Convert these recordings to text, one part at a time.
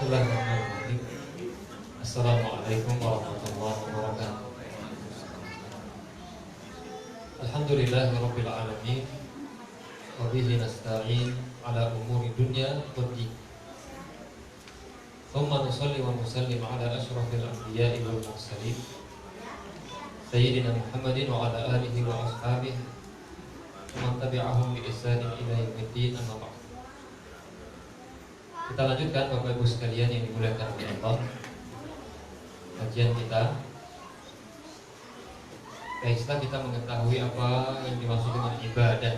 Bismillahirrahmanirrahim. Assalamualaikum warahmatullahi wabarakatuh. Alhamdulillahirabbil alamin. Wa bihi nasta'in ala umuri dunya waddin. Thumma nusalli wa nusallim ala asyrafil anbiya'i wal mursalin Sayyidina Muhammadin wa ala alihi wa ashabihi wa man tabi'ahum bi ihsanin ila yaumiddin, amma ba'd. Kita lanjutkan Bapak Ibu sekalian yang dimuliakan oleh Allah, kajian kita. Baik, setelah kita mengetahui apa yang dimaksud dengan ibadah,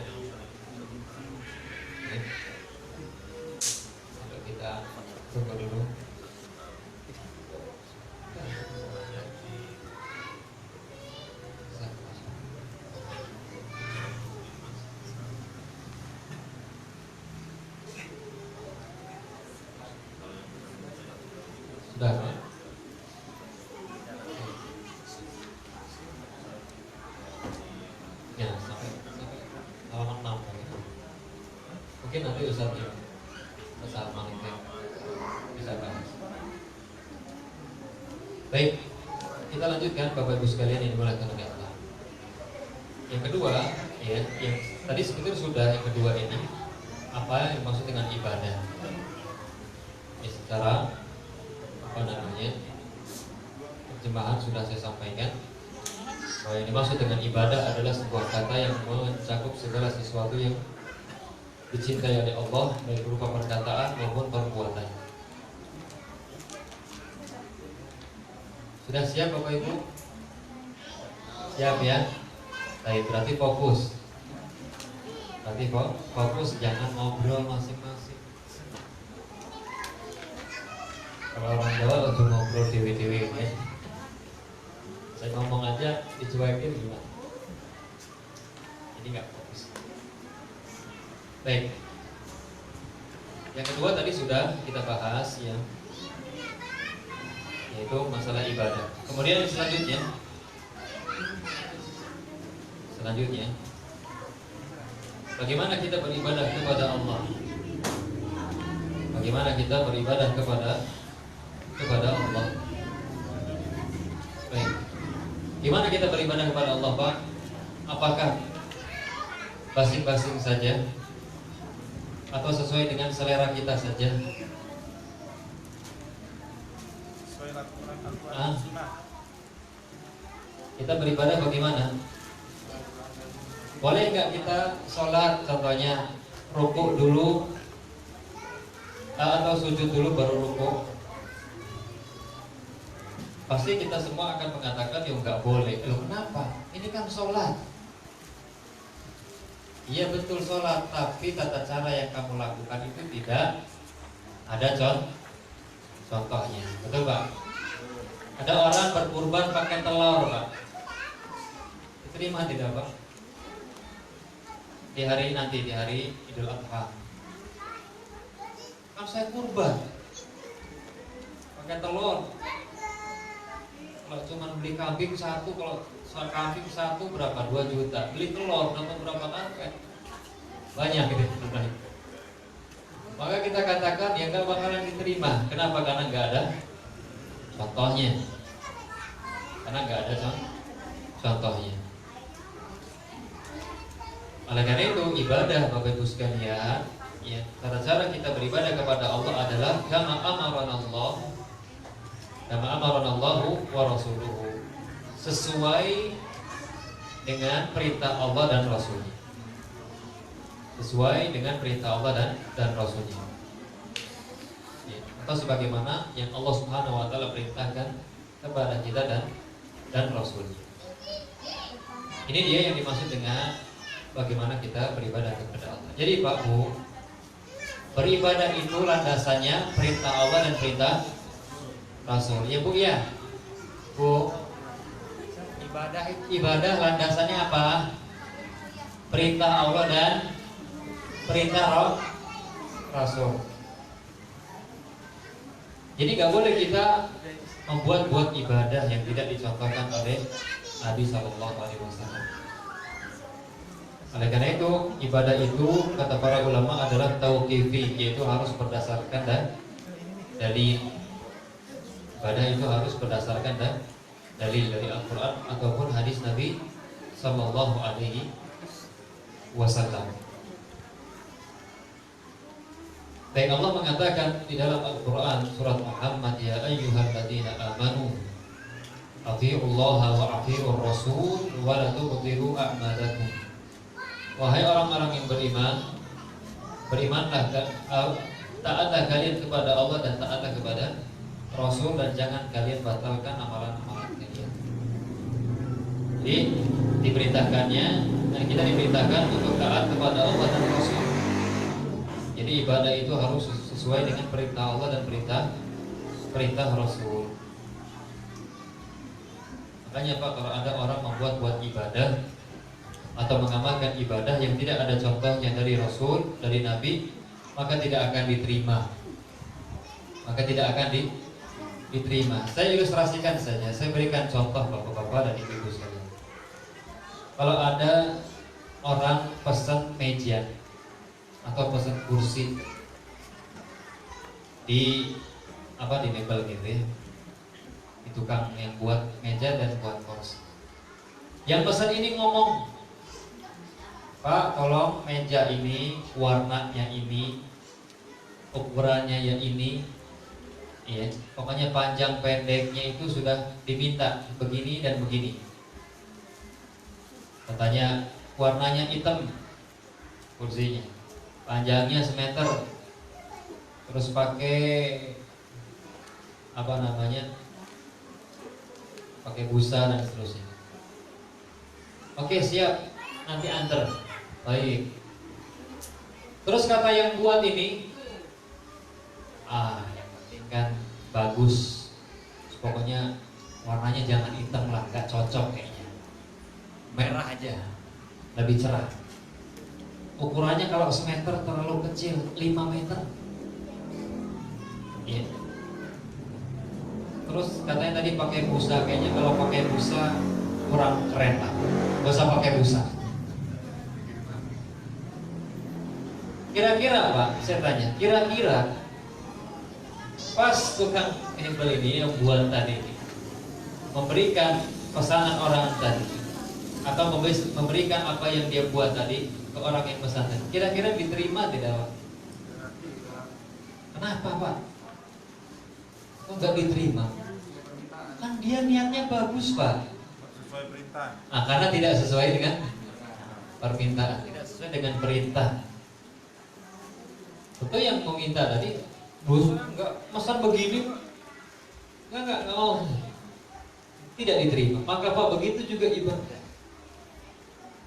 kita tunggu dulu. Sudah, Pak? Ya, sampai halaman 6 gitu. Mungkin nanti Ustaz ya, Ustaz Malik bisa bahas. Baik, kita lanjutkan Bapak Ibu sekalian yang dimuliakan oleh Allah. Yang kedua, ya, yang tadi sebetulnya sudah, yang kedua ini apa yang dimaksud dengan ibadah? Ya, secara terjemahan sudah saya sampaikan bahwa yang dimaksud dengan ibadah adalah sebuah kata yang mencakup segala sesuatu yang dicintai oleh Allah, baik berupa perkataan maupun perbuatan. Sudah siap Bapak Ibu? Siap ya? Baik, berarti fokus. Berarti fokus, jangan ngobrol masing-masing. Kalau orang Jawa udah ngobrol dewe-dewe ya. Saya ngomong aja dicuekin gimana? Ini nggak fokus. Baik. Yang kedua tadi sudah kita bahas ya, yaitu masalah ibadah. Kemudian selanjutnya, bagaimana kita beribadah kepada Allah? Bagaimana kita beribadah kepada Allah? Baik. Gimana kita beribadah kepada Allah, Pak? Apakah basing-basing saja atau sesuai dengan selera kita saja? Kita beribadah bagaimana? Boleh nggak kita sholat contohnya rukuk dulu atau sujud dulu baru rukuk? Pasti kita semua akan mengatakan ya nggak boleh. Loh kenapa? Ini kan sholat. Iya betul sholat, tapi tata cara yang kamu lakukan itu tidak ada contohnya. Betul Pak? Ada orang berkurban pakai telur Pak. Diterima tidak Pak? Di hari Idul Adha. Kan saya kurban pakai telur. Kalau cuma beli kambing satu, kalau kambing satu berapa? 2 juta. Beli telur dapat berapa karpet? Banyak gitu. Maka kita katakan ya nggak bakalan diterima. Kenapa? Karena nggak ada contohnya. Contohnya. Oleh karena itu ibadah Bapak Ibu sekalian, ya, tata cara kita beribadah kepada Allah adalah kama amaranallahu wa rasuluhu, sesuai dengan perintah Allah dan Rasulnya. Sesuai dengan perintah Allah dan Rasulnya ya, atau sebagaimana yang Allah Subhanahu wa ta'ala perintahkan kepada kita dan Rasulnya. Ini dia yang dimaksud dengan bagaimana kita beribadah kepada Allah. Jadi Pak Bu, beribadah itu landasannya perintah Allah dan perintah Rasul. Ya Bu ya. Bu, ibadah landasannya apa? Perintah Allah dan perintah Rasul. Jadi nggak boleh kita membuat ibadah yang tidak dicontohkan oleh Nabi Sallallahu Alaihi Wasallam. Oleh karena itu, ibadah itu kata para ulama adalah tauqifi, yaitu harus berdasarkan dalil. Ibadah itu harus berdasarkan dalil dari Al-Quran ataupun hadis Nabi Sallallahu Alaihi Wasallam. Baik, Allah mengatakan di dalam Al-Quran surat Muhammad, ya ayyuhalladzina amanu athi'ullaha wa athi'ur rasul wa la tubtilu a'malakum. Wahai orang-orang yang beriman, berimanlah, taatlah kalian kepada Allah dan taatlah kepada Rasul, dan jangan kalian batalkan amalan-amalan kalian. Jadi diperintahkannya, dan kita diperintahkan untuk taat kepada Allah dan Rasul. Jadi ibadah itu harus sesuai dengan perintah Allah dan perintah Rasul. Makanya Pak, kalau ada orang membuat ibadah atau mengamalkan ibadah yang tidak ada contohnya dari Rasul, dari Nabi, maka tidak akan diterima. Diterima. Saya ilustrasikan saja. Saya berikan contoh bapak-bapak dan ibu-ibu sekalian. Kalau ada orang pesan meja atau pesan kursi di mebel gitu ya, di tukang yang buat meja dan buat kursi. Yang pesan ini ngomong, Pak, tolong meja ini warnanya ini, ukurannya yang ini, ya, pokoknya panjang pendeknya itu sudah diminta begini dan begini. Katanya warnanya hitam kursinya, panjangnya semeter, terus pakai pakai busa dan seterusnya. Oke, siap, nanti antar. Baik. Terus kata yang buat ini, yang penting kan bagus, pokoknya warnanya jangan hitam lah, gak cocok kayaknya, merah aja lebih cerah. Ukurannya kalau semeter terlalu kecil, 5 meter. Iya. Terus katanya tadi pakai busa, kayaknya kalau pakai busa kurang keren lah, gak usah pakai busa. Kira-kira Pak, saya tanya, kira-kira pas tukang mebel ini yang buat tadi memberikan pesanan orang tadi, atau memberikan apa yang dia buat tadi ke orang yang pesan tadi, kira-kira diterima tidak Pak? Kenapa Pak? Kok nggak diterima? Kan dia niatnya bagus Pak. Sesuai perintah. Karena tidak sesuai dengan permintaan, tidak sesuai dengan perintah. Tentu yang meminta tadi, bos nggak pesan begini, nggak mau, tidak diterima. Maka Pak, begitu juga ibadah.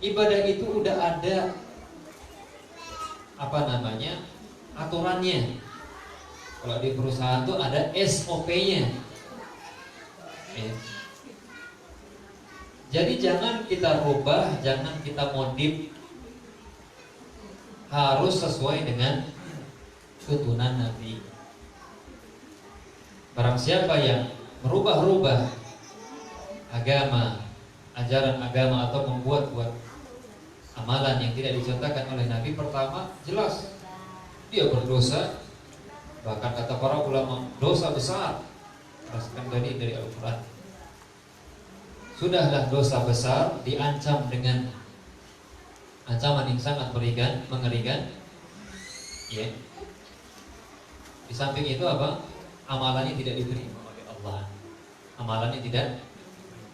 Ibadah itu udah ada aturannya. Kalau di perusahaan tuh ada SOP-nya. Jadi jangan kita rubah, jangan kita modif, harus sesuai dengan tuntunan Nabi. Barang siapa yang merubah-rubah agama, ajaran agama, atau membuat-buat amalan yang tidak dicontohkan oleh Nabi, pertama jelas dia berdosa. Bahkan kata para ulama, dosa besar. Berdasarkan dari Al-Quran, sudahlah dosa besar, diancam dengan ancaman yang sangat mengerikan. Ya. Di samping itu apa? Amalannya tidak diterima oleh Allah. Amalannya tidak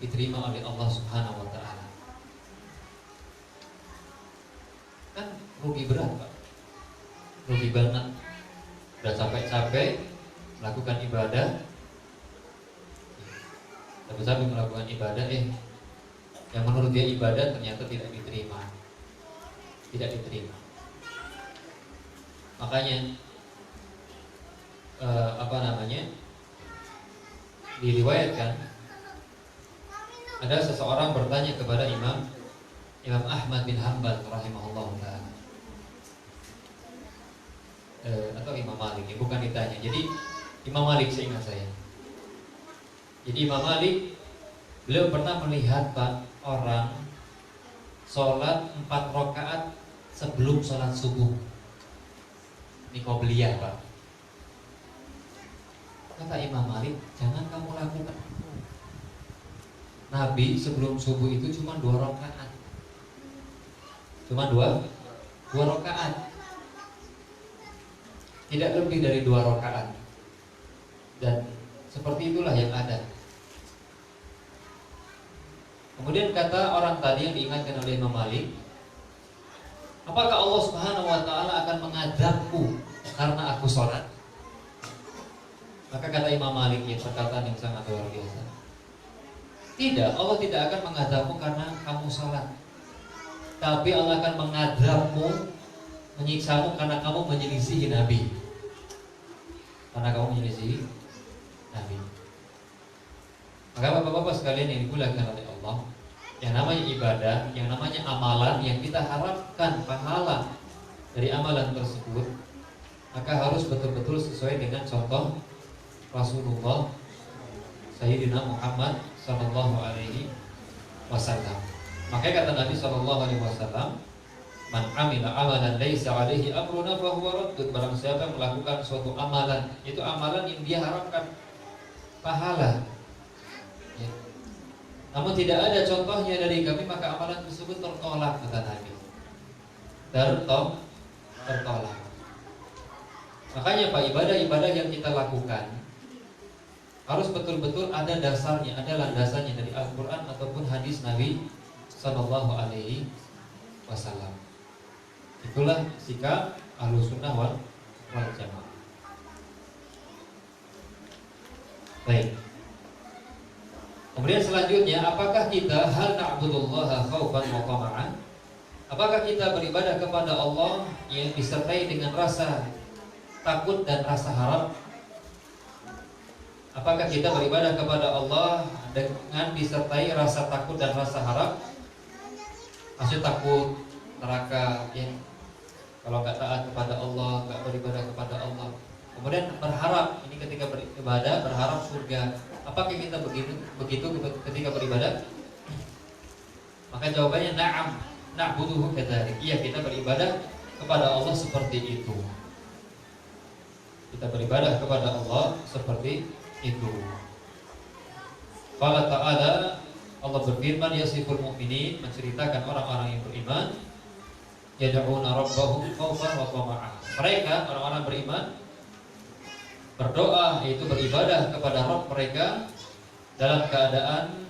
diterima oleh Allah Subhanahu wa ta'ala. Kan rugi berat Pak, rugi banget. Udah capek-capek melakukan ibadah, capek-capek melakukan ibadah, yang menurut dia ibadah ternyata tidak diterima. Makanya diriwayatkan ada seseorang bertanya kepada Imam Ahmad bin Hanbal rahimahullah ta'ala, atau Imam Malik, bukan ditanya. Jadi Imam Malik, seingat saya. Jadi Imam Malik, beliau pernah melihat Pak, orang sholat 4 rakaat sebelum sholat subuh. Ini qobliyah Pak. Kata Imam Malik, jangan kamu lakukan. Nabi sebelum subuh itu cuma 2 rakaat. Cuma dua rakaat. Tidak lebih dari 2 rakaat. Dan seperti itulah yang ada. Kemudian kata orang tadi yang diingatkan oleh Imam Malik, apakah Allah Subhanahu wa taala akan mengadabku karena aku sholat? Maka kata Imam Malik, ya, perkataan yang sangat luar biasa. Tidak, Allah tidak akan mengadabmu karena kamu sholat, tapi Allah akan mengadabmu, menyiksamu karena kamu menyelisihi Nabi. Karena kamu menyelisihi Nabi. Maka bapak-bapak sekalian yang dimuliakan oleh Allah, yang namanya ibadah, yang namanya amalan, yang kita harapkan pahala dari amalan tersebut, maka harus betul-betul sesuai dengan contoh Rasulullah Sayyidina Muhammad Sallallahu Alaihi Wasallam. Makanya kata Nabi Sallallahu Alaihi Wasallam, man amila amalan laisa alaihi amruna fahuwa raddun. Barang siapa yang melakukan suatu amalan, itu amalan yang dia harapkan pahala, ya, namun tidak ada contohnya dari kami, maka amalan tersebut tertolak, kata Nabi. Tertolak. Makanya Pak, ibadah-ibadah yang kita lakukan harus betul-betul ada dasarnya, ada landasannya dari Al-Quran ataupun hadis Nabi Sallallahu Alaihi Wasallam. Itulah sikap Ahlussunnah wal Jamaah. Baik. Kemudian selanjutnya, apakah kita hal na'budullaha khaufan wa tama'an? Apakah kita beribadah kepada Allah yang disertai dengan rasa takut dan rasa harap? Apakah kita beribadah kepada Allah dengan disertai rasa takut dan rasa harap? Maksud takut neraka, ya, kalau nggak taat kepada Allah, nggak beribadah kepada Allah. Kemudian berharap, ini ketika beribadah berharap surga. Apakah kita begitu ketika beribadah? Maka jawabannya na'am, na'buduhu kadzalik. Iya, kita beribadah kepada Allah seperti itu. Kita beribadah kepada Allah seperti itu. Qala ta'ala, Allah berfirman, yasiful mu'minin, menceritakan orang-orang yang beriman, yad'una rabbahum khaufan wa tama'an. Mereka, orang-orang beriman, berdoa, yaitu beribadah kepada Rabb mereka dalam keadaan,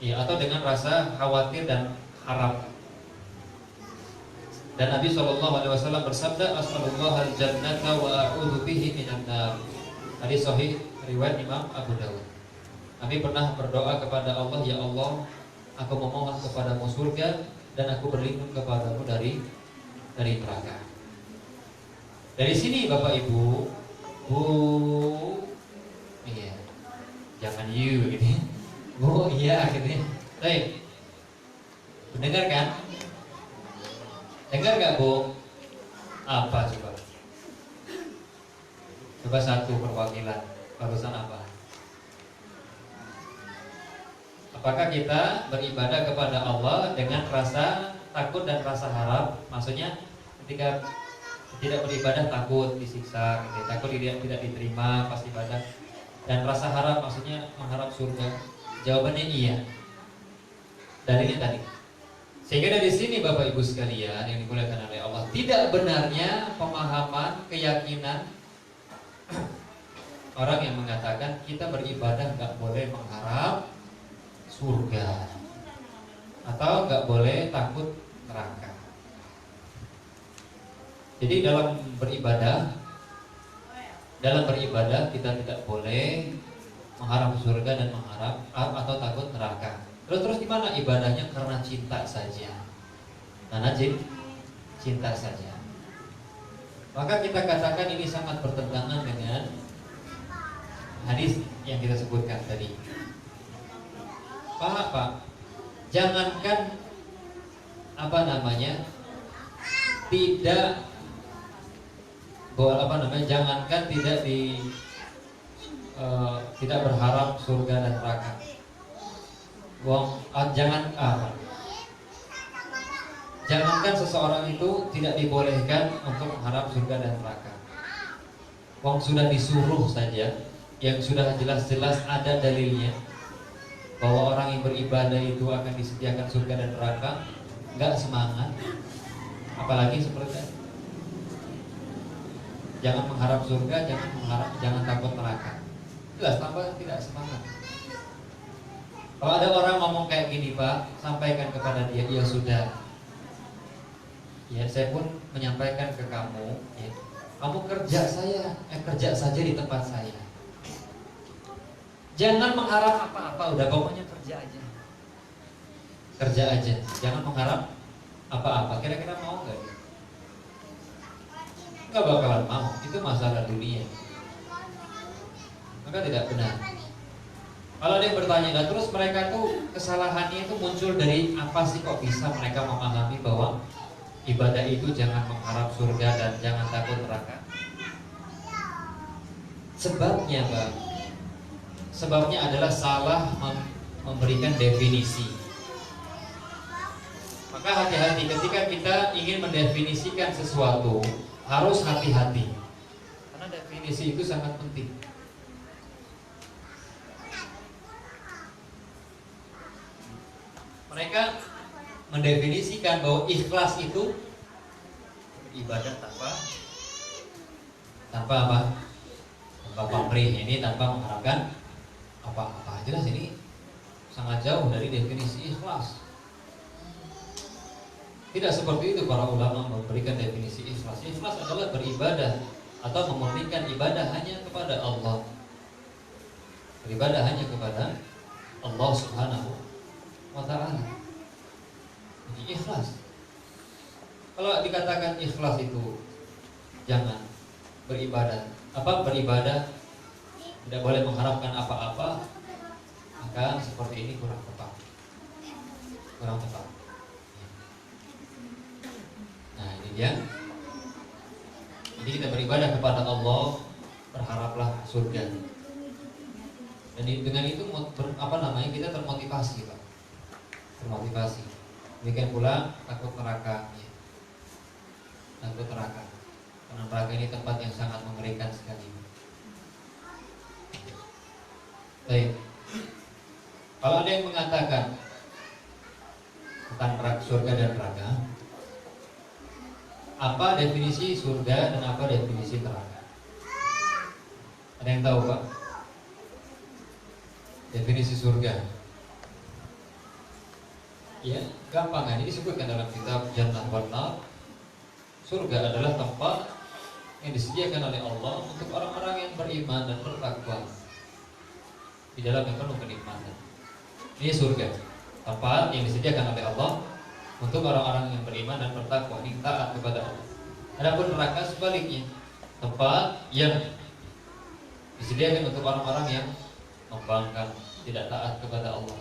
ya, atau dengan rasa khawatir dan harap. Dan Nabi SAW bersabda, as'alullahal jannata wa a'udzu bihi minan nar. Hadis sahih riwayat Imam Abu Dawud. Nabi pernah berdoa kepada Allah, ya Allah, aku memohon kepadamu surga dan aku berlindung kepadamu dari neraka. Dari sini Bapak Ibu, iya, jangan you gitu, Bu, iya gitu. Baik, mendengar kan? Dengar gak Bu? Apa coba? Coba satu perwakilan. Barusan apa? Apakah kita beribadah kepada Allah dengan rasa takut dan rasa harap? Maksudnya ketika tidak beribadah takut disiksa, gitu. Takut tidak diterima pas ibadah. Dan rasa harap maksudnya mengharap surga. Jawabannya iya. Dalilnya tadi. Sehingga dari sini Bapak Ibu sekalian yang dimuliakan oleh Allah, tidak benarnya pemahaman, keyakinan orang yang mengatakan kita beribadah nggak boleh mengharap surga atau nggak boleh takut neraka. Jadi dalam beribadah kita tidak boleh mengharap surga dan mengharap atau takut neraka. Terus gimana ibadahnya? Karena cinta saja. Karena cinta saja. Maka kita katakan ini sangat bertentangan dengan hadis yang kita sebutkan tadi. Pak, jangankan jangankan tidak berharap surga dan neraka. Jangankan seseorang itu tidak dibolehkan untuk mengharap surga dan neraka. Wong sudah disuruh saja yang sudah jelas-jelas ada dalilnya bahwa orang yang beribadah itu akan disediakan surga dan neraka, nggak semangat. Apalagi seperti itu. Jangan mengharap surga, jangan takut neraka. Jelas tambah tidak semangat. Kalau ada orang ngomong kayak gini, Pak, sampaikan kepada dia, ya sudah. Ya, saya pun menyampaikan ke kamu, ya, kamu kerja saja di tempat saya. Jangan mengharap apa-apa, udah pokoknya kerja aja. Kerja aja, jangan mengharap apa-apa. Kira-kira mau nggak? Nggak bakalan mau. Itu masalah dunia. Maka tidak benar. Kalau ada yang bertanya, nah terus mereka tuh kesalahannya itu muncul dari apa sih, kok bisa mereka memahami bahwa ibadah itu jangan mengharap surga dan jangan takut neraka? Sebabnya, Bang, sebabnya adalah salah memberikan definisi. Maka hati-hati ketika kita ingin mendefinisikan sesuatu, harus hati-hati. Karena definisi itu sangat penting. Mereka mendefinisikan bahwa ikhlas itu ibadah tanpa apa? Tanpa pamrih, ini tanpa mengharapkan apa-apa. Jelas ini sangat jauh dari definisi ikhlas. Tidak seperti itu para ulama memberikan definisi ikhlas. Ikhlas adalah beribadah atau memurnikan ibadah hanya kepada Allah. Beribadah hanya kepada Allah Subhanahu wa ta'ala. Jadi ikhlas. Kalau dikatakan ikhlas itu jangan beribadah. Beribadah tidak boleh mengharapkan apa-apa, maka seperti ini kurang tepat. Kurang tepat. Nah, ini dia. Jadi kita beribadah kepada Allah, berharaplah surga. Dan dengan itu kita termotivasi, Pak. Termotivasi. Demikian pula takut neraka. Takut neraka. Karena neraka ini tempat yang sangat mengerikan sekali. Baik. Kalau ada yang mengatakan tentang surga dan neraka, apa definisi surga dan apa definisi neraka? Ada yang tahu, Pak? Definisi surga. Ya, gampang kan? Ini disebutkan dalam kitab Jannah wan Nar. Surga adalah tempat yang disediakan oleh Allah untuk orang-orang yang beriman dan bertakwa. Di dalam yang penuh kenikmatan. Ini surga, tempat yang disediakan oleh Allah untuk orang-orang yang beriman dan bertakwa, yang taat kepada Allah. Adapun neraka sebaliknya, tempat yang disediakan untuk orang-orang yang membangkang, tidak taat kepada Allah.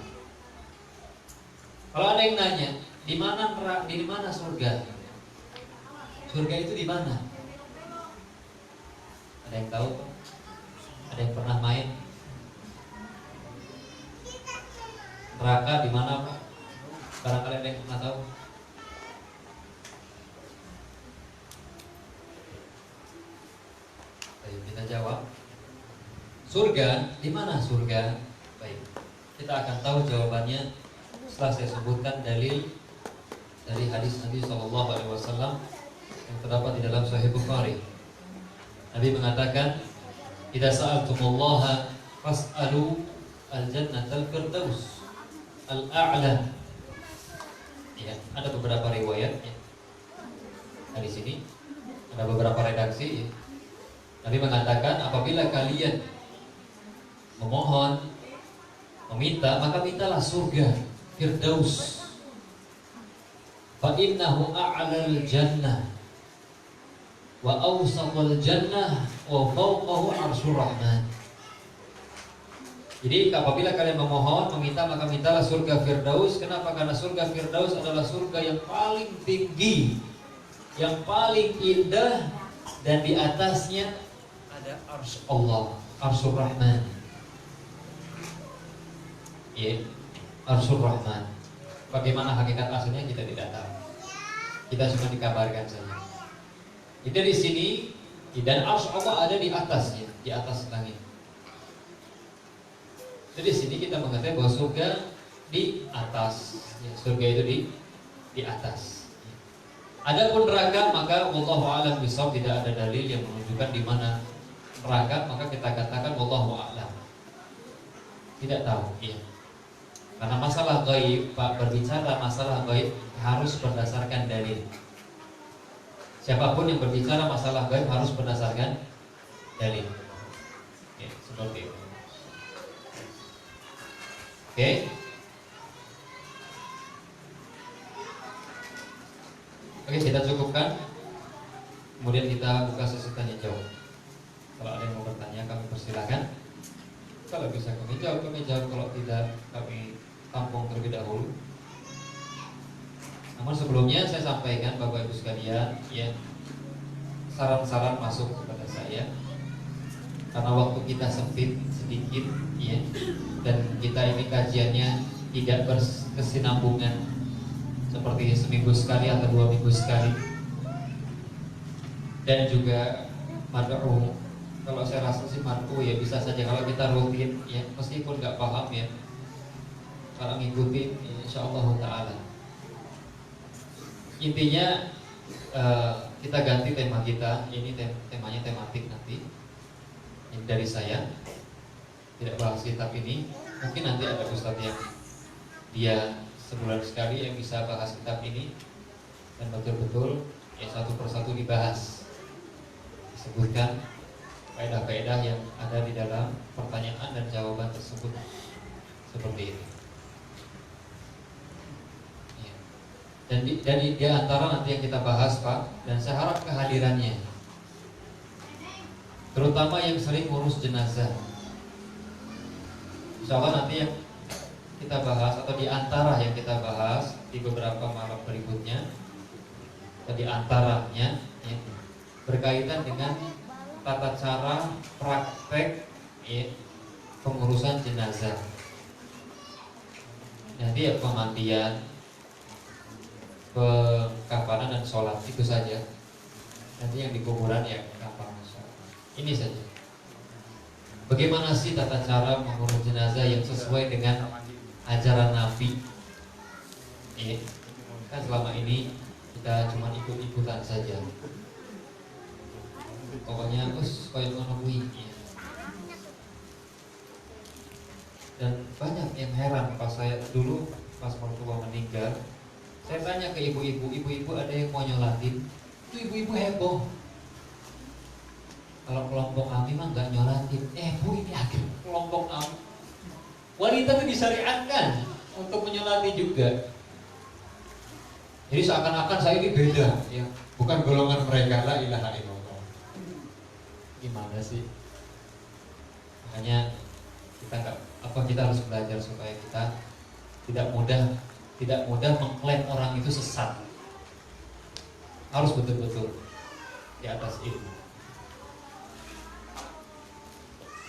Kalau ada yang nanya, di mana surga? Surga itu di mana? Ada yang tahu? Ada yang pernah main? Neraka di mana, Pak? Barangkali ada yang pernah tahu? Ayo kita jawab. Surga, di mana surga? Baik, kita akan tahu jawabannya setelah saya sebutkan dalil dari hadis Nabi SAW yang terdapat di dalam Sahih Bukhari. Nabi mengatakan, "Idza sa'altumullaha fas'alu al-jannatal firdaus al-a'la." Ya, ada beberapa riwayat ya. Nah, di sini ada beberapa redaksi ya. Nabi mengatakan, apabila kalian memohon, meminta, maka mintalah surga Firdaus. Fa innahu a'lal jannah wa awsatul jannah wa fawqahu arsyur rahman. Jadi apabila kalian memohon, meminta, maka mintalah surga Firdaus. Kenapa? Karena surga Firdaus adalah surga yang paling tinggi, yang paling indah, dan di atasnya ada arsy Allah, arsyur rahman. Ya, Arsyur Rahman. Bagaimana hakikat aslinya kita tidak tahu. Kita cuma dikabarkan saja. Jadi di sini dan arsy Allah ada di atasnya, di atas langit. Jadi di sini kita mengatakan bahwa surga di atas, ya, surga itu di atas. Adapun neraka maka wallahu a'lam bishawab, tidak ada dalil yang menunjukkan di mana neraka, maka kita katakan wallahu a'lam. Tidak tahu, ya. Karena masalah gaib, Pak, berbicara masalah gaib harus berdasarkan dalil. Siapapun yang berbicara masalah gaib harus berdasarkan dalil. Ya, seperti itu. Oke. Oke, kita cukupkan. Kemudian kita buka sesi tanya jawab. Kalau ada yang mau bertanya, kami persilakan. Kalau bisa kami jawab. Kalau tidak, kami tampung terlebih dahulu. Namun sebelumnya saya sampaikan Bapak Ibu sekalian, ya, saran-saran masuk kepada saya. Karena waktu kita sempit sedikit, ya, dan kita ini kajiannya tidak berkesinambungan seperti seminggu sekali atau 2 minggu sekali. Dan juga mad'u, kalau saya rasa sih mad'u ya bisa saja kalau kita rutin, ya, meskipun nggak paham, ya, kalau ngikutin insyaallah ta'ala. Intinya kita ganti tema kita. Ini temanya tematik nanti. Ini dari saya, tidak bahas kitab ini. Mungkin nanti ada ustadz yang dia sebulan sekali yang bisa bahas kitab ini dan betul-betul ya satu persatu dibahas, disebutkan faedah-faedah yang ada di dalam pertanyaan dan jawaban tersebut, seperti itu. Ya. Dan di antara nanti yang kita bahas, Pak, dan saya harap kehadirannya, terutama yang sering ngurus jenazah. Insya Allah nanti yang kita bahas atau di antara yang kita bahas di beberapa malam berikutnya, atau di antaranya, ya, berkaitan dengan tata cara praktek, ya, pengurusan jenazah. Nanti ya pemandian, pengkafanan dan sholat, itu saja. Nanti yang di kuburan ya kapan sholat. Ini saja. Bagaimana sih tata cara mengurus jenazah yang sesuai dengan ajaran Nabi? Kan selama ini kita cuma ikut-ikutan saja. Pokoknya kayak ngono. Dan banyak yang heran pas saya dulu pas mertua meninggal, saya tanya ke ibu-ibu ada yang mau nyolatin? Itu ibu-ibu heboh. Kalau kelompok kami mah nggak nyolatin. Bu, ini akhir kelompok kami. Wanita itu disyariatkan untuk menyolati juga. Jadi seakan-akan saya ini beda, ya, bukan golongan mereka. La ilaha illallah. Gimana sih? Makanya kita harus belajar supaya kita tidak mudah mengklaim orang itu sesat. Harus betul-betul di atas ilmu.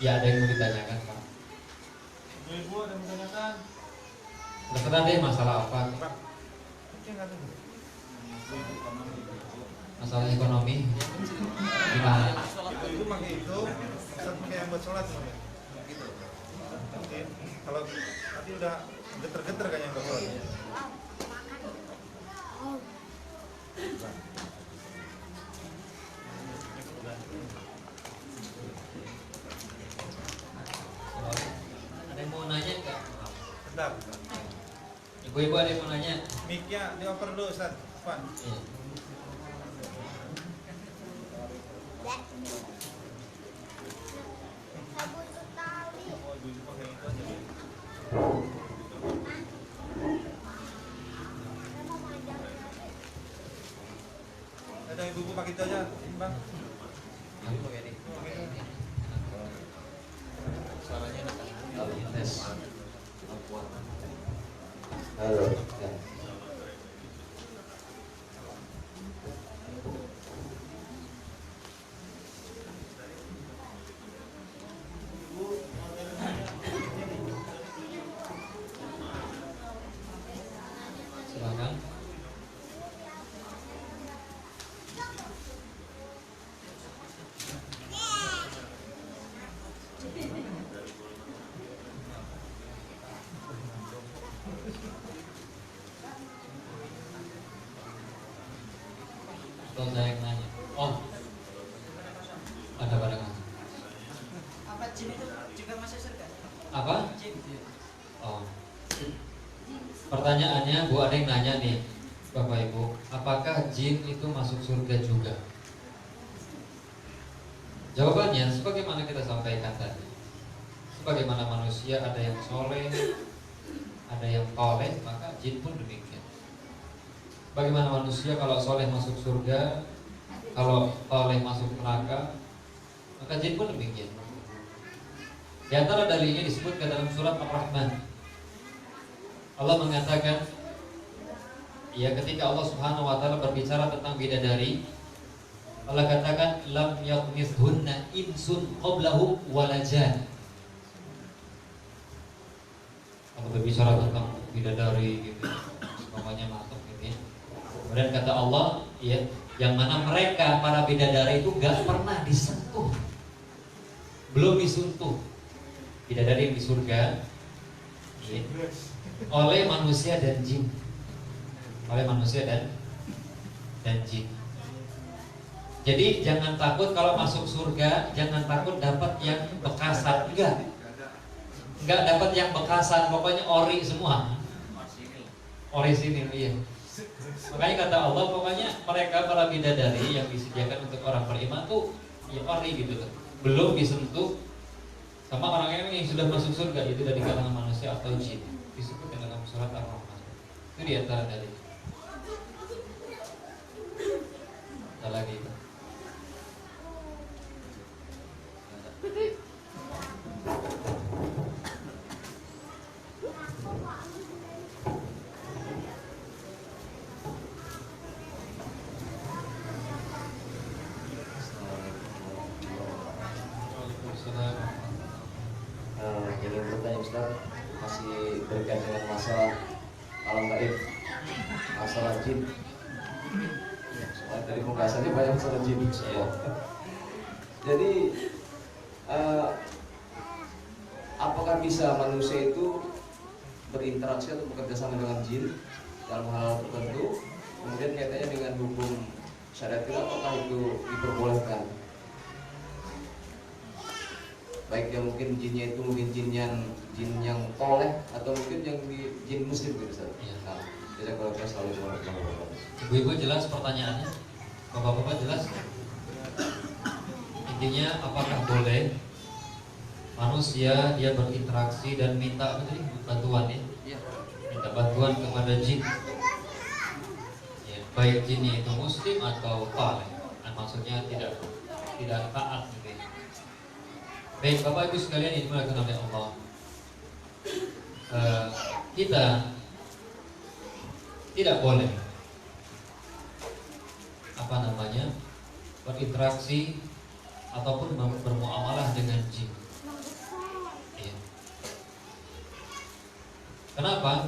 Ya, ada yang mau ditanyakan, Pak? Ibu ada yang menanyakan. Terserah deh, masalah apa? Masalah ekonomi. Gimana? Ibu pakai itu, Ustaz pakai yang buat sholat sebenarnya. Mungkin kalau tadi udah geter-geter kayaknya yang buat sholat. Ada yang mau nanya nggak? Bentar. Ibu-ibu ada yang mau nanya? Mic-nya dioper dulu Ustaz. Pan. Iya. Oh, ibu pakai itu aja. Ada ibu pakai itu aja, Bang. Ibu pakai ini. Suaranya kalau tes. Halo. Ya. Silakan. Atau saya yang nanya? Oh, ada pada ngasih. Apa jin itu juga masuk surga? Apa? Jin. Oh. Pertanyaannya, Bu, ada yang nanya nih, Bapak Ibu, apakah jin itu masuk surga juga? Jawabannya, sebagaimana kita sampaikan tadi, sebagaimana manusia ada yang soleh, ada yang toleh, maka jin pun demikian. Bagaimana manusia kalau soleh masuk surga, kalau toleh masuk neraka, maka jin pun demikian. Di antara dalilnya disebutkan dalam surat Ar-Rahman. Allah mengatakan, ya, ketika Allah Subhanahu wa taala berbicara tentang bidadari, Allah katakan lam yaqmithunna insun qablahu wala jan. Allah berbicara tentang bidadari gitu, semuanya mantap gitu ya. Kemudian kata Allah, ya, yang mana mereka para bidadari itu gak pernah disentuh, belum disentuh bidadari yang di surga, ya, oleh manusia dan jin, oleh manusia dan jin. Jadi jangan takut kalau masuk surga, jangan takut dapat yang bekasan, enggak dapat yang bekasan, pokoknya ori semua, orisinil, iya. Makanya kata Allah, pokoknya mereka para bidadari yang disediakan untuk orang beriman tuh ya ori gitu tuh, belum disentuh sama orang yang sudah masuk surga, itu dari kalangan manusia atau jin. Disebut dalam surat Ar-Rahman. Itu di antara dari. Ada lagi. Ingin bertanya Ustaz, masih berkaitan dengan masalah alam gaib, masalah jin. Soalnya dari pembahasannya banyak masalah jin. Jadi apakah bisa manusia itu berinteraksi atau bekerja sama dengan jin dalam hal tertentu? Kemudian kaitannya dengan hukum syariat, apakah itu diperbolehkan? Baik yang mungkin jinnya itu mungkin jin yang toleh atau mungkin yang jin muslim gitu Ustaz. Iya. Nah, jadi kalau kita selalu Ibu-ibu jelas pertanyaannya? Bapak-bapak jelas? Intinya apakah boleh manusia dia berinteraksi dan minta apa tadi? Bantuan ya? Iya. Minta bantuan kepada jin. Ya, baik jinnya itu muslim atau toleh. Nah, maksudnya tidak taat gitu ya. Baik Bapak Ibu sekalian yang dimuliakan oleh Allah, kita tidak boleh berinteraksi ataupun bermuamalah dengan jin. Ya. Kenapa?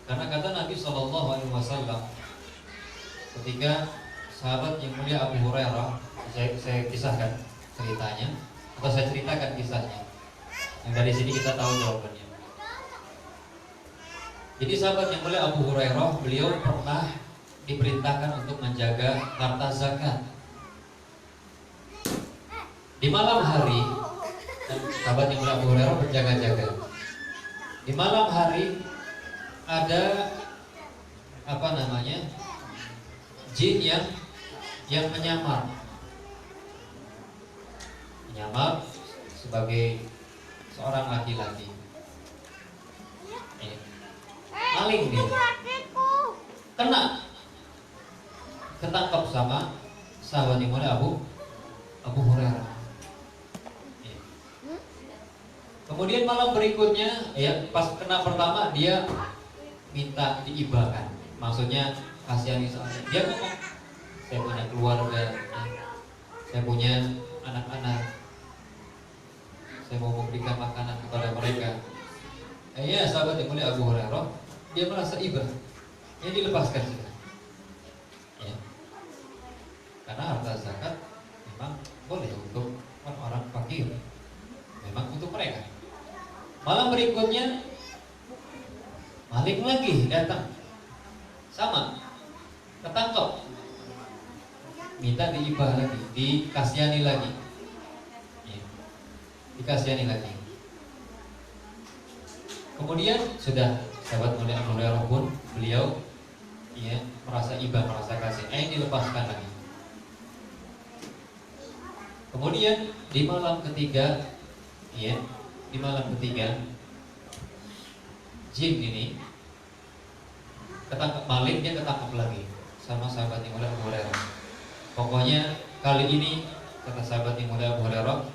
Karena kata Nabi SAW ketika sahabat yang mulia Abu Hurairah, saya kisahkan ceritanya, atau saya ceritakan kisahnya, yang dari sini kita tahu jawabannya. Jadi sahabat yang mulia Abu Hurairah, beliau pernah diperintahkan untuk menjaga harta zakat. Di malam hari, dan sahabat yang mulia Abu Hurairah berjaga-jaga. Di malam hari ada jin yang menyamar sebagai seorang laki-laki. Maling dia, ketangkap sama sahabat yang mulia Abu Hurairah. Kemudian malam berikutnya, ya pas kena pertama dia minta diibahkan, maksudnya kasihani soalnya. Dia ngomong, saya punya keluarga, saya punya anak-anak, saya mau memberikan makanan kepada mereka. Ya sahabat yang mulia Abu Hurairah, dia merasa iba, ya dilepaskan sudah. Ya. Karena harta zakat memang boleh untuk orang fakir, memang untuk mereka. Malam berikutnya maling lagi datang, sama ketangkep. minta diibah lagi, dikasihani lagi, ya, dikasihani lagi. Kemudian sudah sahabat mulia Abu Hurairah pun beliau ya merasa iba, merasa kasih, dilepaskan lagi. Kemudian di malam ketiga, ya, di malam ketiga jin ini ketangkap, maling dia ketangkap lagi sama sahabat yang mulia Abu Hurairah. Pokoknya kali ini kata sahabat yang mulia Abu Hurairah,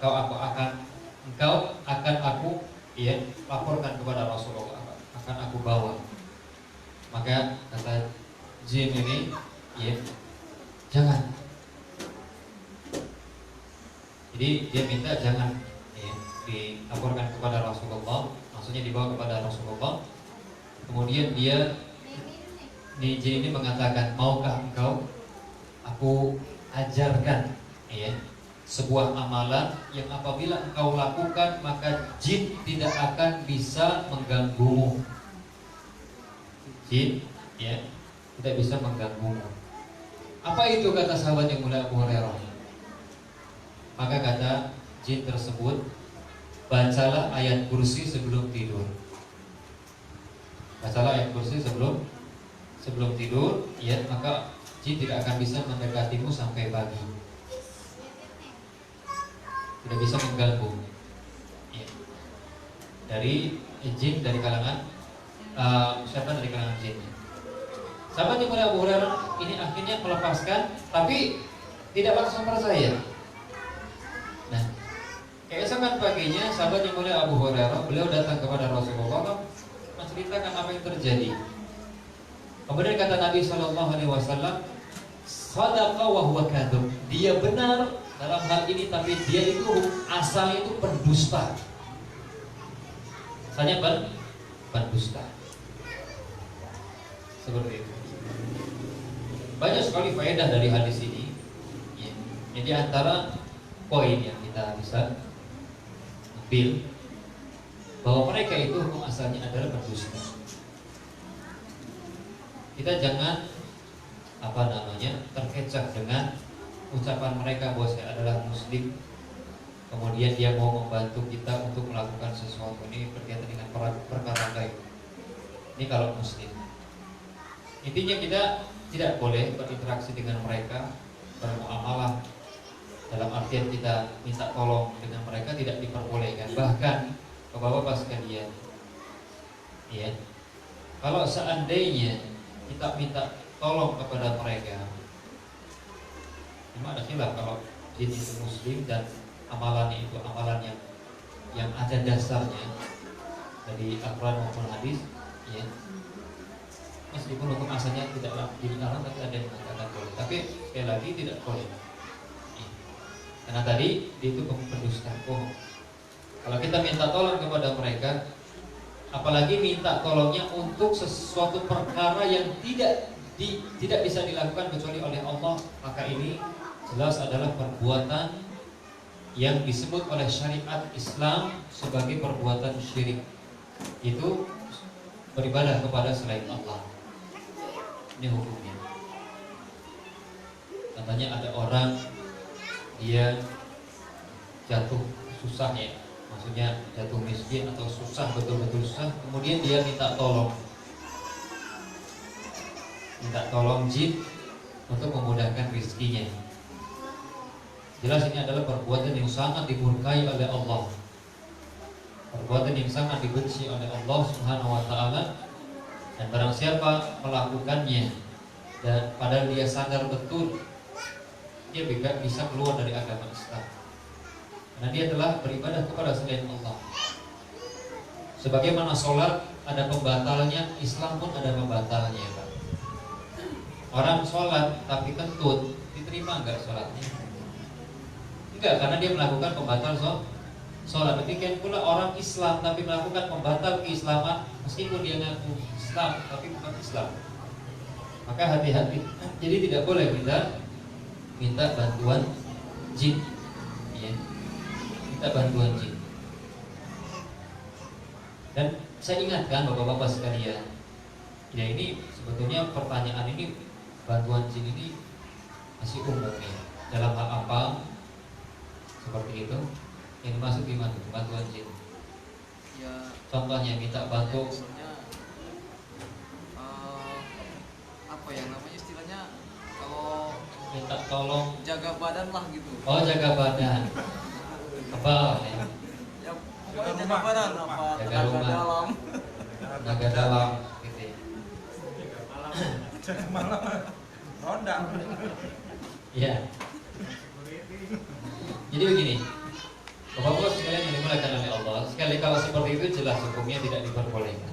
engkau akan aku ya laporkan kepada Rasulullah, akan aku bawa. Maka kata jin ini, ya jangan. Jadi dia minta jangan ya, dilaporkan kepada Rasulullah, maksudnya dibawa kepada Rasulullah. Kemudian dia jin ini mengatakan, maukah engkau aku ajarkan ya sebuah amalan yang apabila engkau lakukan maka jin tidak akan bisa mengganggumu. Jin ya tidak bisa mengganggumu. Apa itu kata sahabat yang mulia Abu Hurairah? Maka kata jin tersebut, bacalah ayat kursi sebelum tidur. Bacalah ayat kursi sebelum tidur, ya maka jin tidak akan bisa mendekatimu sampai pagi. Tidak bisa mengganggu ya. Dari jin dari kalangan siapa dari kalangan jin. Sahabat yang mulia Abu Hurairah ini akhirnya melepaskan, tapi tidak langsung percaya. Nah, keesokan paginya sahabat yang mulia Abu Hurairah beliau datang kepada Rasulullah menceritakan apa yang terjadi. Kemudian kata Nabi SAW, sadaqa wa huwa kadzub. Dia benar dalam hal ini, tapi dia itu asalnya itu pendusta. Asalnya pendusta. Seperti itu. Banyak sekali faedah dari hadis ini. Ya. Jadi antara poin yang kita bisa ambil bahwa mereka itu hukum asalnya adalah pendusta. Kita jangan terkecoh dengan ucapan mereka bahwa saya adalah muslim, kemudian dia mau membantu kita untuk melakukan sesuatu. Ini berkaitan dengan perkara gaib. Ini kalau muslim. Intinya kita tidak boleh berinteraksi dengan mereka, bermuamalah dalam artian kita minta tolong dengan mereka tidak diperbolehkan. Bahkan bapak-bapak sekalian, ya, kalau seandainya kita minta tolong kepada mereka, memang ada khilaf kalau jin itu muslim dan amalannya itu amalan yang ada dasarnya dari Al-Quran maupun hadis, ya. Meskipun hukum asalnya tidak dilarang, tapi ada yang mengatakan boleh. Tapi sekali lagi tidak boleh, ya. Karena tadi dia itu pendusta, bohong. Kalau kita minta tolong kepada mereka, apalagi minta tolongnya untuk sesuatu perkara yang tidak bisa dilakukan kecuali oleh Allah, maka ini jelas adalah perbuatan yang disebut oleh syariat Islam sebagai perbuatan syirik. Itu beribadah kepada selain Allah. Ini hukumnya. Katanya ada orang dia jatuh susah, ya, maksudnya jatuh miskin atau susah, betul-betul susah, kemudian dia minta tolong jin untuk memudahkan rezekinya. Jelas ini adalah perbuatan yang sangat dimurkai oleh Allah, perbuatan yang sangat dibenci oleh Allah Subhanahu wa ta'ala. Dan barang siapa melakukannya dan padahal dia sadar betul, dia bisa keluar dari agama Islam, karena dia telah beribadah kepada selain Allah. Sebagaimana sholat ada pembatalnya, Islam pun ada pembatalnya, Pak. Orang sholat tapi kentut, diterima enggak sholatnya? Enggak, karena dia melakukan pembatal sholat. Demikian pula orang Islam tapi melakukan pembatal keislaman, meskipun dia ngaku Islam tapi bukan Islam. Maka hati-hati. Jadi tidak boleh kita minta bantuan jin, ya. Minta bantuan jin. Dan saya ingatkan bapak-bapak sekalian, ya ini sebetulnya pertanyaan ini, bantuan jin ini masih umum ya. Dalam hal apa seperti itu yang dimaksud gimana? Bantuan jin. Ya, Contohnya minta bantu. misalnya apa ya namanya istilahnya, kalau Minta tolong. jaga badan lah gitu. Oh, jaga badan. Kebal ya. Ya pokoknya jaga badan, apa Jaga tenaga rumah. dalam. Tenaga dalam gitu ya. Jaga malam ronda. Iya. Jadi begini, Bapak-bapak sekalian yang dimuliakan oleh Allah, sekali kalau seperti itu jelas hukumnya tidak diperbolehkan.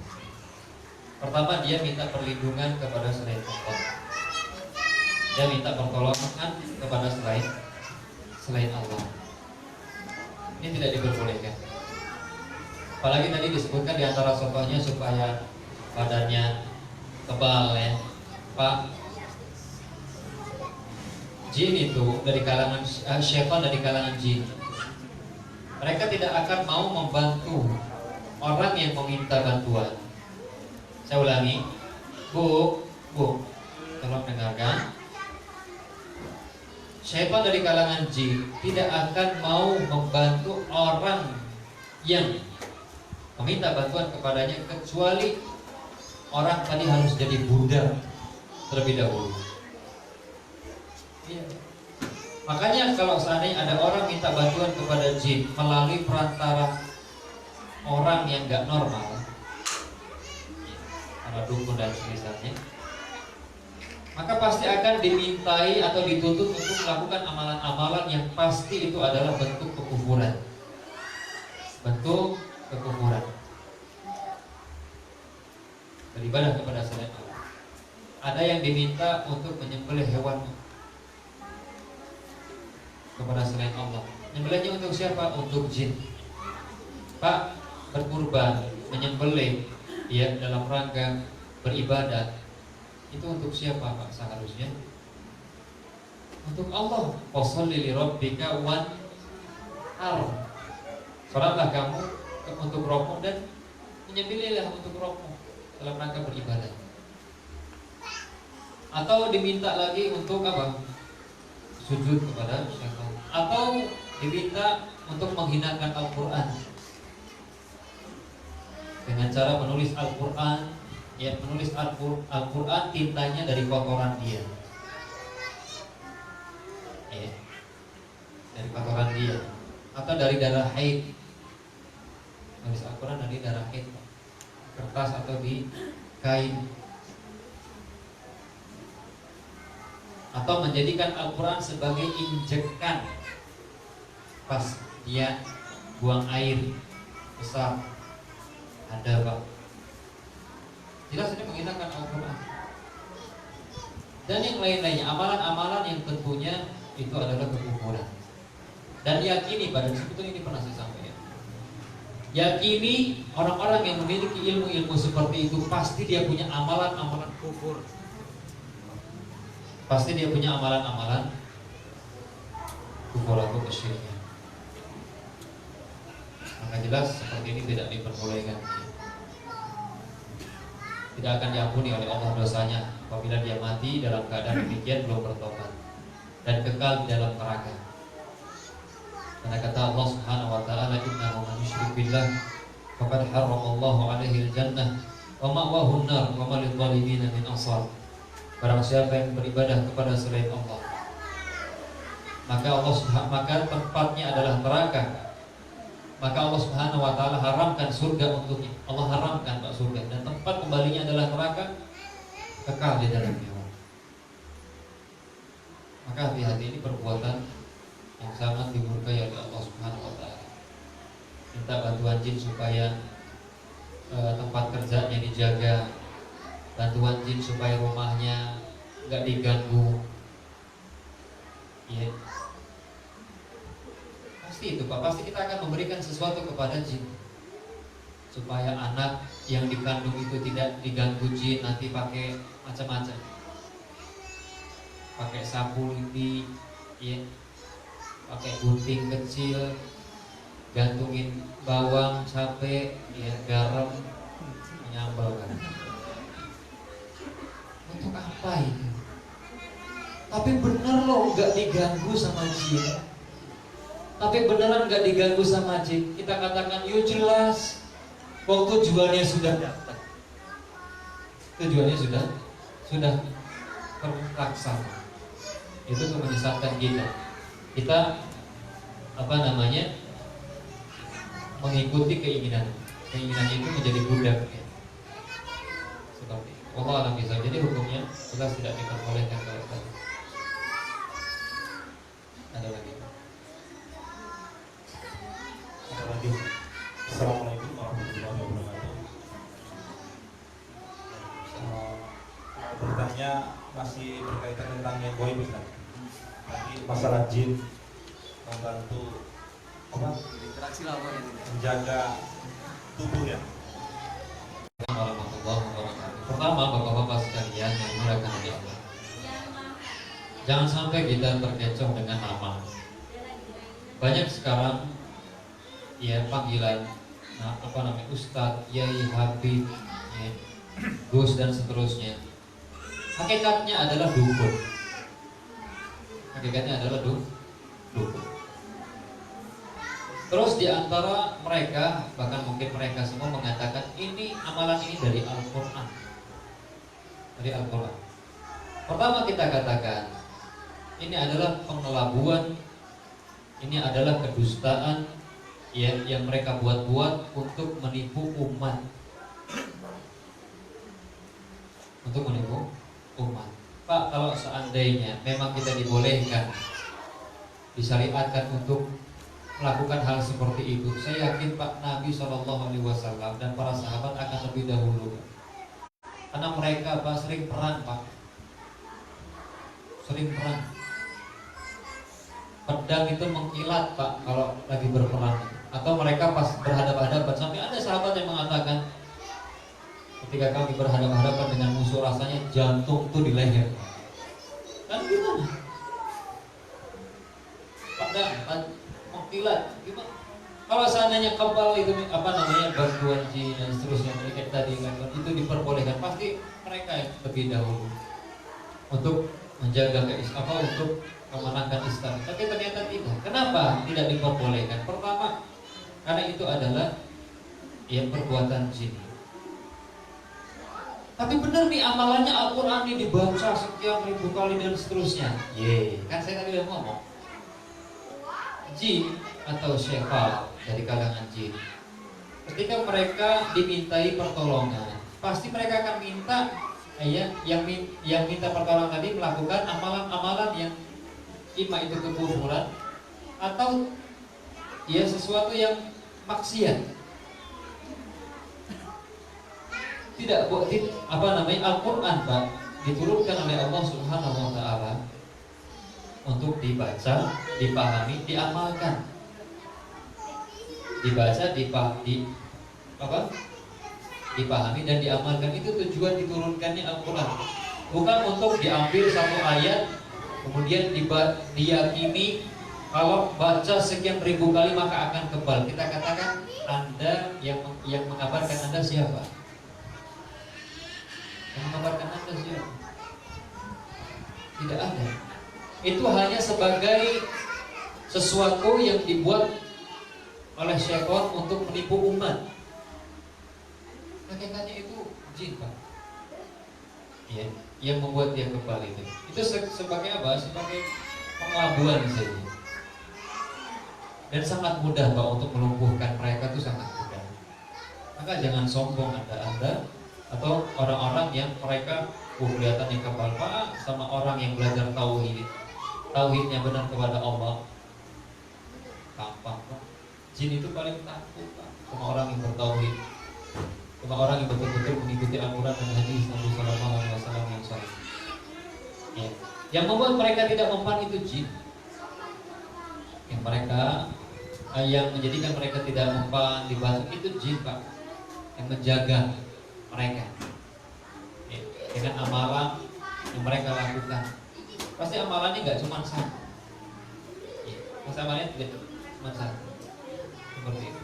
Pertama, dia minta perlindungan kepada selain Allah. Dia minta pertolongan kepada selain Allah. Ini tidak diperbolehkan. Apalagi tadi disebutkan di antara contohnya supaya badannya tebal ya, Pak. Jin itu dari kalangan syaitan, dari kalangan jin. Mereka tidak akan mau membantu orang yang meminta bantuan. Saya ulangi, Bu, tolong dengarkan. Syaitan dari kalangan jin tidak akan mau membantu orang yang meminta bantuan kepadanya kecuali orang tadi harus jadi budak terlebih dahulu. Iya. Makanya kalau seandainya ada orang minta bantuan kepada jin melalui perantara orang yang nggak normal, para dukun dan semisalnya, maka pasti akan dimintai atau dituntut untuk melakukan amalan-amalan yang pasti itu adalah bentuk kekufuran. Bentuk kekufuran. Beribadah kepada selain Allah. Ada yang diminta untuk menyembelih hewan kepada selain Allah. Menyembelihnya untuk siapa? Untuk jin. Pak, berkurban, menyembelih ya dalam rangka beribadat. Itu untuk siapa, Pak? Seharusnya untuk Allah. Washolli li rabbika wanhar. Salatlah kamu untuk Rabbmu dan menyembelihlah untuk Rabbmu dalam rangka beribadat. Atau diminta lagi untuk apa? Sujud kepada syaitan. Atau diminta untuk menghinakan Al-Quran dengan cara menulis Al-Quran, ya menulis Al-Quran tintanya dari kotoran dia, ya, dari kotoran dia, atau dari darah haid. Menulis Al-Quran dari darah haid, kertas atau di kain, atau menjadikan Al-Quran sebagai injekan pas dia buang air besar. Ada, Pak. Jelas ini menghinakan Al-Quran. Dan yang lain-lainnya, amalan-amalan yang tentunya itu adalah kekufuran. Dan yakini, pada sebetulnya ini pernah saya sampaikan, yakini orang-orang yang memiliki ilmu-ilmu seperti itu pasti dia punya amalan-amalan kufur. Pasti dia punya amalan-amalan kufur atau kesyirikan. Maka jelas seperti ini tidak diperbolehkan. Tidak akan diampuni oleh Allah dosanya apabila dia mati dalam keadaan demikian belum bertobat dan kekal di dalam neraka. Karena kata Allah Subhanahu wa taala, "Innahu man yusyrik billah faqad harramallahu 'alaihi al-jannah wa ma'wahu an-nar wa ma lidh-dhalimin min ansar." Barang siapa yang beribadah kepada selain Allah, maka tempatnya adalah neraka. Maka Allah Subhanahu wa taala haramkan surga untuknya. Allah haramkan Pak surga dan tempat kembalinya adalah neraka, kekal di dalamnya. Maka hati-hati, ini perbuatan yang sangat dimurkai oleh Allah Subhanahu wa taala. Minta bantuan jin supaya tempat kerjanya dijaga, bantuan jin supaya rumahnya nggak diganggu. Ya. Pasti itu Pak, pasti kita akan memberikan sesuatu kepada jin supaya anak yang dikandung itu tidak diganggu jin, nanti pakai macam-macam, pakai sapu lidi, ya, pakai gunting kecil, gantungin bawang, cabai, ya, garam, menyambal kan. Untuk apa itu? Tapi bener loh nggak diganggu sama jin. Tapi beneran nggak diganggu sama jin. Kita katakan, yuk jelas. Waktu tujuannya sudah datang. Tujuannya sudah terlaksana. Itu untuk menyesatkan kita. Kita mengikuti keinginan itu menjadi budak. Ya. Seperti Allah alam bisa. Jadi hukumnya jelas tidak diperbolehkan kalau tadi. Ada lagi. Assalamualaikum warahmatullahi wabarakatuh. Bertanya masih berkaitan tentang yang goib, Ustaz. Tadi masalah jin membantu Interaksi lah apa ini? menjaga tubuh ya. Warahmatullahi wabarakatuh. Pertama, bapak-bapak sekalian yang dimuliakan oleh Allah, jangan sampai kita terkecoh dengan nama. Banyak sekarang ya panggilan ustadz, yai, habib, ya, gus dan seterusnya. Hakikatnya adalah dukun. Dukun. Terus di antara mereka, bahkan mungkin mereka semua mengatakan amalan ini dari Al-Quran. Dari Al-Quran. Pertama kita katakan, ini adalah pengelabuan, ini adalah kedustaan ya, yang mereka buat-buat untuk menipu umat. Untuk menipu umat. Pak, kalau seandainya memang kita dibolehkan, disyariatkan untuk melakukan hal seperti itu, saya yakin Pak Nabi SAW dan para sahabat akan lebih dahulu. Karena mereka sering perang, Pak. Sering perang. Pedang itu mengkilat, Pak, kalau lagi berperang. Atau mereka pas berhadapan-hadapan, sampai ada sahabat yang mengatakan, ketika kami berhadapan-hadapan dengan musuh, rasanya jantung tuh di leher. Kan gimana? Pedang mengkilat, gimana? Kalau seandainya kebal itu bantuan jin dan seterusnya, mereka tadi itu diperbolehkan, pasti mereka yang lebih dahulu untuk menjaga untuk memenangkan istana. Tapi ternyata tidak. Kenapa tidak diperbolehkan? Pertama, karena itu adalah perbuatan jin. Tapi benar nih amalannya Al-Quran ini dibaca sekian ribu kali dan seterusnya. Kan saya tadi udah ngomong, jin atau syaitan dari kalangan jin, ketika mereka dimintai pertolongan, pasti mereka akan minta yang minta pertolongan tadi melakukan amalan-amalan yang ima itu kekufuran atau sesuatu yang maksiat. Al-Quran, Pak, diturunkan oleh Allah Subhanahu wa taala untuk dibaca, dipahami, diamalkan. Dibaca, dipahami dan diamalkan. Itu tujuan diturunkannya Al-Quran. Bukan untuk diambil satu ayat kemudian diyakini kalau baca sekian ribu kali maka akan kebal. Kita katakan, Anda yang mengabarkan Anda siapa? Yang mengabarkan Anda siapa? Tidak ada. Itu hanya sebagai sesuatu yang dibuat oleh syaitan untuk menipu umat. Hakikatnya itu jin, Pak. Yang membuat dia kebal itu. Itu sebagai apa? Sebagai pengelabuan saja. Dan sangat mudah, Pak, untuk melumpuhkan mereka itu sangat mudah. Maka jangan sombong Anda atau orang-orang yang mereka kelihatannya kebal, Pak, sama orang yang belajar tauhidnya benar kepada Allah. Gampang, Pak. Jin itu paling takut, Pak, sama orang yang bertauhid, sama orang yang betul-betul mengikuti Al-Quran dan hadis Nabi Sallallahu Alaihi Wasallam yang sahih. Yang membuat mereka tidak mempan itu jin. Yang menjadikan mereka tidak mempan dibantu itu jin, Pak, yang menjaga mereka dengan amalan yang mereka lakukan. Pasti amalannya nggak cuma satu. Pasti amalannya tidak cuma satu. Seperti itu.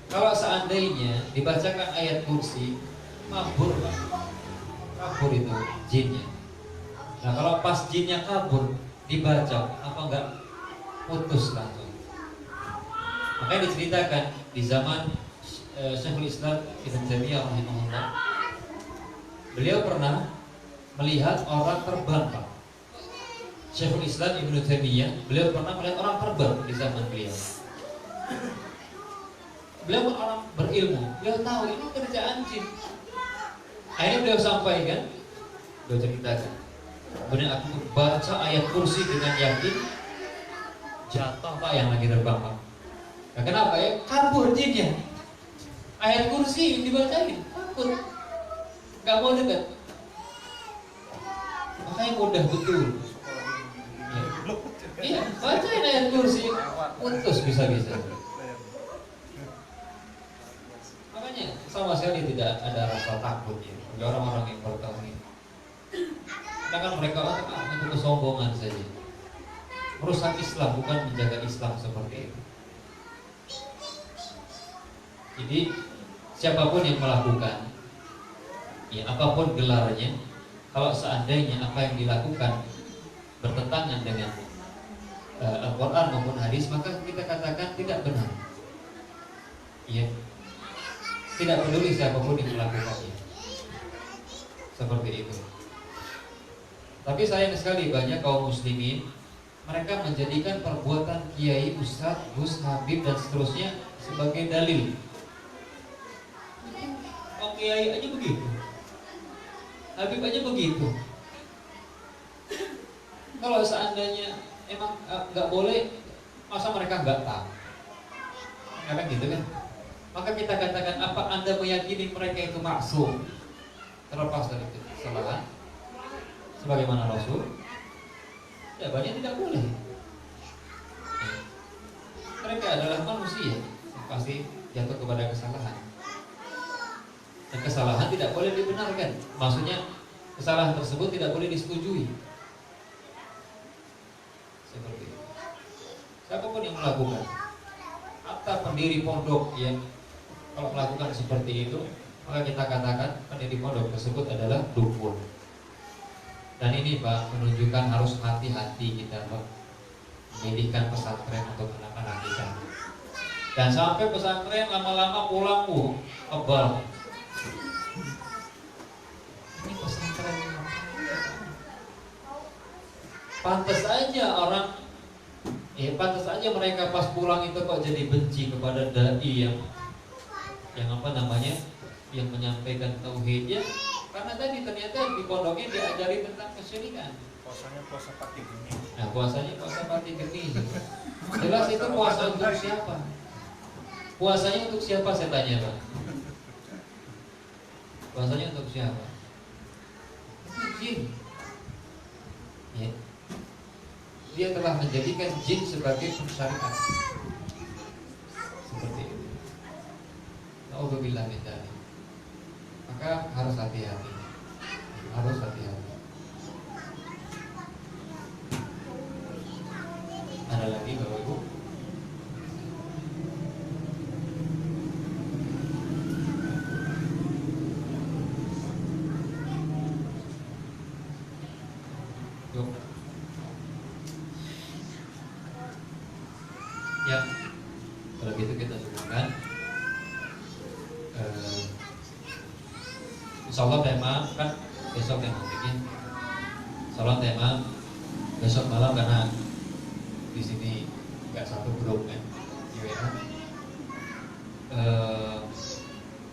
Kalau seandainya dibacakan ayat kursi, mabur, Pak. Mabur itu jinnya. Nah kalau pas jinnya kabur dibaca, apa enggak putus langsung. Makanya diceritakan di zaman Syekhul Islam Ibnu Taimiyah rahimahullah, beliau pernah melihat orang terbang, Pak. Syekhul Islam Ibnu Taimiyah, beliau pernah melihat orang terbang di zaman beliau. Beliau orang berilmu, beliau tahu ini kerjaan jin. Akhirnya beliau sampaikan, beliau ceritakan, kemudian aku baca ayat kursi dengan yakin, jatuh Pak yang lagi terbang, Pak. Nah, kenapa ya? Kabur jinnya. Ayat kursi dibacain, takut, nggak mau dekat. Makanya mudah betul. Ya. Iya, bacain ayat kursi, putus bisa-bisa. Makanya sama sekali tidak ada rasa takut ya bagi orang-orang yang bertauhid. Sedangkan mereka itu kesombongan saja. Merusak Islam bukan menjaga Islam seperti itu. Jadi siapapun yang melakukan, ya apapun gelarnya, kalau seandainya apa yang dilakukan bertentangan dengan Al-Quran maupun hadis, maka kita katakan tidak benar. Ya, tidak peduli siapapun yang melakukannya. Seperti itu. Tapi sayang sekali banyak kaum muslimin, mereka menjadikan perbuatan kiai, ustadz, gus, habib dan seterusnya sebagai dalil. Oh kiai aja begitu, habib aja begitu. Kalau seandainya emang nggak boleh, masa mereka nggak tahu? Kadang gitu kan? Maka kita katakan, apa Anda meyakini mereka itu maksum, terlepas dari kesalahan, sebagaimana Rasul? Jawabannya tidak boleh. Mereka adalah manusia, pasti jatuh kepada kesalahan. Dan kesalahan tidak boleh dibenarkan. Maksudnya kesalahan tersebut tidak boleh disetujui. Seperti itu. Siapapun yang melakukan, atau pendiri pondok yang kalau melakukan seperti itu, maka kita katakan pendiri pondok tersebut adalah dukun. Dan ini Pak menunjukkan harus hati-hati kita Pak mendirikan pesantren untuk anak-anak kita. Dan sampai pesantren lama-lama pulang kebal. Ini pesantren pantas aja orang, pantas aja mereka pas pulang itu kok jadi benci kepada dai yang apa namanya, yang menyampaikan tauhidnya. Karena tadi ternyata di pondoknya diajari tentang kesyirikan. Puasanya puasa pati geni. Nah puasanya puasa pati geni. Jelas itu puasa untuk siapa? Puasanya untuk siapa saya tanya Pak? Puasanya untuk siapa? Itu jin. Ya. Dia telah menjadikan jin sebagai pensyariat. Seperti itu. Nauzubillah min dzalik. Maka harus hati-hati. Harus hati-hati. Ada lagi Bapak Ibu? Yuk. Ya, kalau gitu kita cukupkan. Insyaallah tema kan besok yang bikin. Insyaallah tema besok malam karena di sini nggak satu grup kan di WA.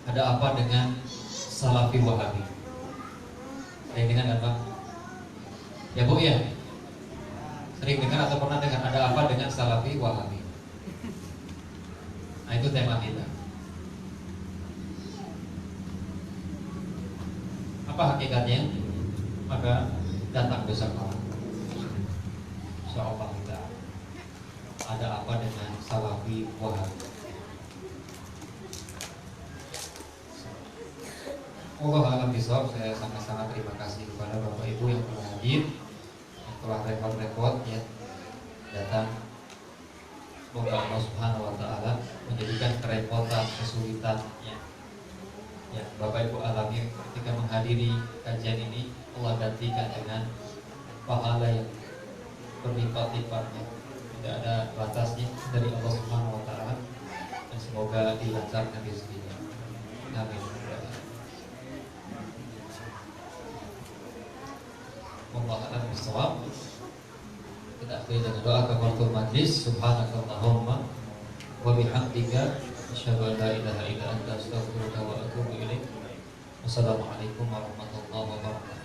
Ada apa dengan Salafi Wahabi? Sering dengar kan Pak? Ya Bu ya? Sering dengar atau pernah dengar ada apa dengan Salafi Wahabi? Nah itu tema kita. Apa hakikatnya? Maka datang besok malam. Insyaallah kita ada apa dengan Salafi Wahabi? Allah alam bisawab. Saya sangat-sangat terima kasih kepada Bapak Ibu yang telah hadir, yang telah repot-repot ya datang. Semoga Allah Subhanahu Wa Taala menjadikan kerepotan, kesulitan ya Bapak Ibu alami ketika menghadiri kajian ini, Allah gantikan dengan pahala yang berlipat-lipatnya, tidak ada batasnya dari Allah Subhanahu wa taala, dan semoga dilancarkan rezekinya. Amin. Wallahu a'lam bishawab. Kita akhiri dengan doa kafaratul majlis. Subhanakallahumma wa bihamdika asyhadu an la ilaha illa anta astaghfiruka wa atubu ilaik. Wassalamualaikum warahmatullahi wabarakatuh.